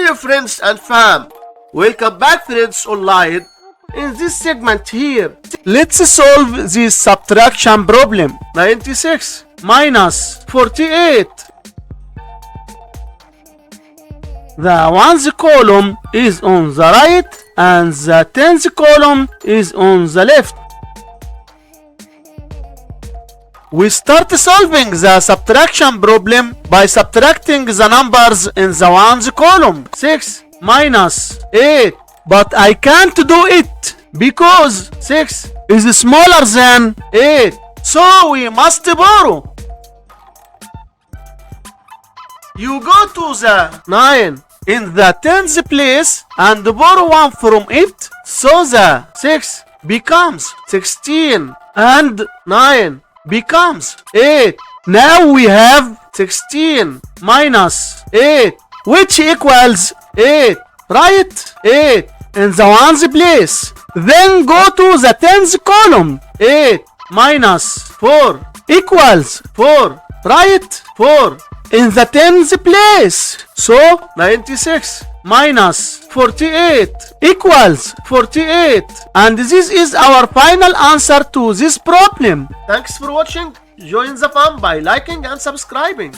dear friends and fam, welcome back friends online. In this segment here, let's solve this subtraction problem. 96 minus 48. The ones column is on the right and the tens column is on the left. We start solving the subtraction problem by subtracting the numbers in the ones column. 6 minus 8. But I can't do it because 6 is smaller than 8. So we must borrow. You go to the 9 in the tens place and borrow 1 from it. So the 6 becomes 16 and 9 becomes 8. Now we have 16 minus 8, which equals 8. Write 8 in the ones place. Then go to the tens column. 8 minus 4 equals 4. Write 4 in the tens place. So 96 minus 48 equals 48. And this is our final answer to this problem. Thanks for watching. Join the fun by liking and subscribing.